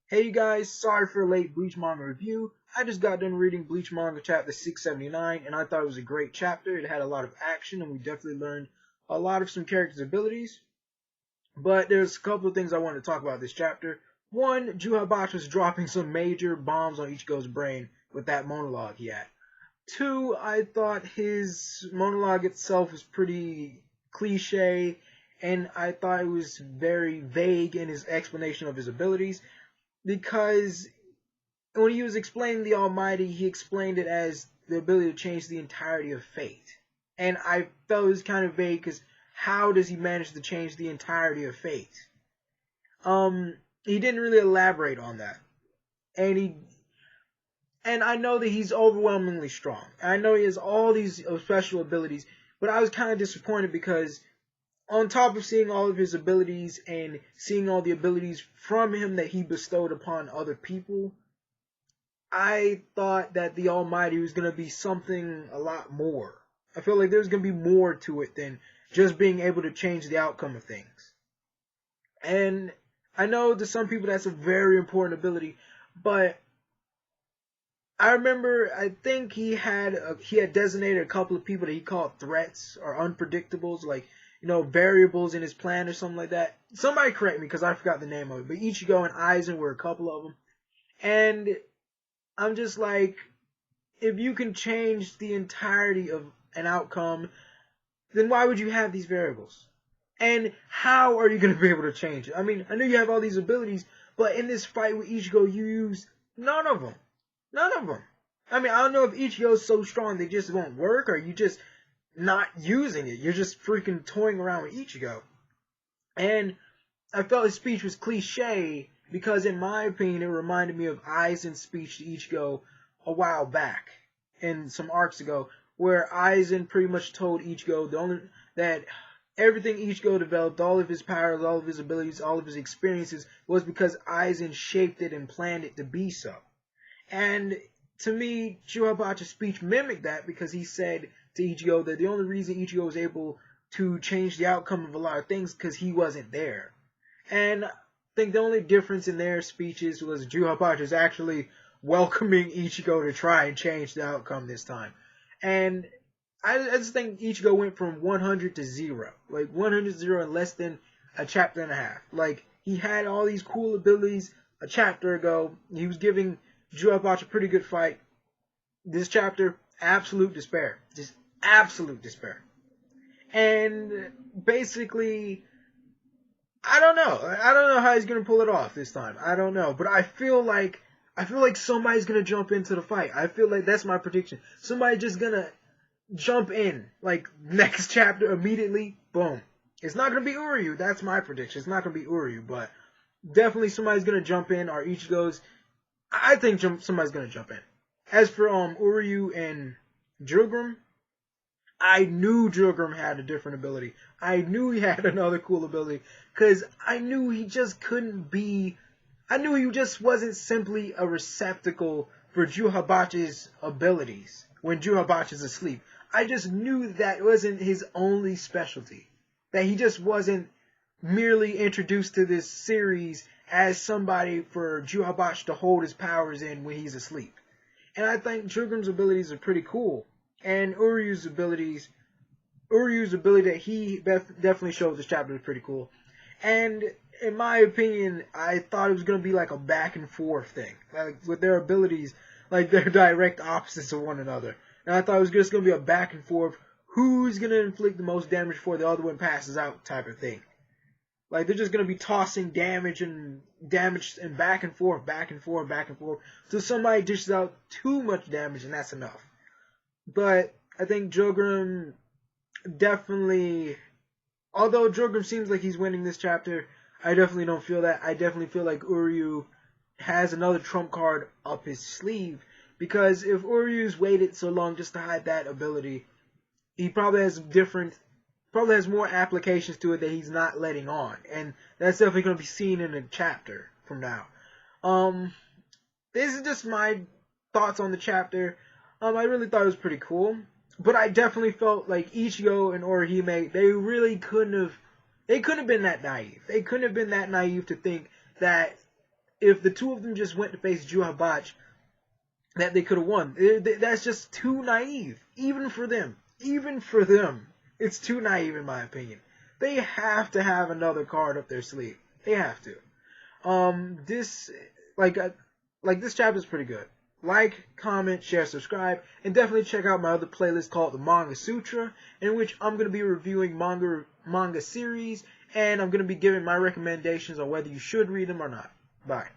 Hey you guys, sorry for a late Bleach Manga review. I just got done reading Bleach Manga chapter 679 and I thought it was a great chapter. It had a lot of action and we definitely learned a lot of some characters' abilities. But there's a couple of things I wanted to talk about this chapter. One, Juhabach was dropping some major bombs on Ichigo's brain with that monologue he had. Two, I thought his monologue itself was pretty cliche and I thought it was very vague in his explanation of his abilities because when he was explaining the Almighty, he explained it as the ability to change the entirety of fate. And I felt it was kind of vague because how does he manage to change the entirety of fate? He didn't really elaborate on that. And I know that he's overwhelmingly strong. I know he has all these special abilities, but I was kind of disappointed because on top of seeing all of his abilities and seeing all the abilities from him that he bestowed upon other people, I thought that the Almighty was going to be something a lot more. I feel like there's going to be more to it than just being able to change the outcome of things. And I know to some people that's a very important ability, but I remember I think he had designated a couple of people that he called threats or unpredictables, like variables in his plan or something like that. Somebody correct me because I forgot the name of it. But Ichigo and Aizen were a couple of them, and I'm just like, if you can change the entirety of an outcome, then why would you have these variables? And how are you going to be able to change it? I mean, I know you have all these abilities, but in this fight with Ichigo, you use none of them. None of them. I mean, I don't know if Ichigo's so strong they just won't work, or you just not using it. You're just freaking toying around with Ichigo. And I felt his speech was cliche because, in my opinion, it reminded me of Aizen's speech to Ichigo a while back, in some arcs ago, where Aizen pretty much told Ichigo that everything Ichigo developed, all of his powers, all of his abilities, all of his experiences, was because Aizen shaped it and planned it to be so. And to me, Chiwabachi's speech mimicked that because he said to Ichigo that the only reason Ichigo was able to change the outcome of a lot of things because he wasn't there. And I think the only difference in their speeches was Juhabach is actually welcoming Ichigo to try and change the outcome this time. And I just think Ichigo went from 100 to 0. Like 100 to 0 in less than a chapter and a half. Like, he had all these cool abilities a chapter ago. He was giving Juhabach a pretty good fight. This chapter, absolute despair. Just absolute despair. And basically, I don't know. I don't know how he's gonna pull it off this time. I don't know. But I feel like somebody's gonna jump into the fight. I feel like that's my prediction. Somebody's just gonna jump in, like, next chapter immediately. Boom. It's not gonna be Uryu. That's my prediction. It's not gonna be Uryu, but definitely somebody's gonna jump in. Or Ichigo's. I think somebody's gonna jump in. As for Uryu and Jilgrim, I knew Jilgrim had a different ability. I knew he had another cool ability because I knew he just couldn't be. I knew he just wasn't simply a receptacle for Juhabach's abilities when Juhabach is asleep. I just knew that wasn't his only specialty. That he just wasn't merely introduced to this series as somebody for Juhabach to hold his powers in when he's asleep. And I think Jilgrim's abilities are pretty cool. And Uryu's ability that he definitely showed this chapter is pretty cool. And in my opinion, I thought it was going to be like a back and forth thing. Like, with their abilities, like, they're direct opposites of one another. And I thought it was just going to be a back and forth, who's going to inflict the most damage before the other one passes out type of thing. Like, they're just going to be tossing damage and back and forth, back and forth, back and forth, till somebody dishes out too much damage, and that's enough. But I think Jilgrim definitely, although Jilgrim seems like he's winning this chapter, I definitely don't feel that. I definitely feel like Uryu has another trump card up his sleeve, because if Uryu's waited so long just to hide that ability, he probably has more applications to it that he's not letting on, and that's definitely going to be seen in a chapter from now. This is just my thoughts on the chapter. I really thought it was pretty cool, but I definitely felt like Ichigo and Orihime, they couldn't have been that naive. They couldn't have been that naive to think that if the two of them just went to face Juhabach, that they could have won. That's just too naive, even for them. Even for them, it's too naive in my opinion. They have to have another card up their sleeve. They have to. This this chapter is pretty good. Like, comment, share, subscribe, and definitely check out my other playlist called the Manga Sutra, in which I'm going to be reviewing manga series, and I'm going to be giving my recommendations on whether you should read them or not. Bye.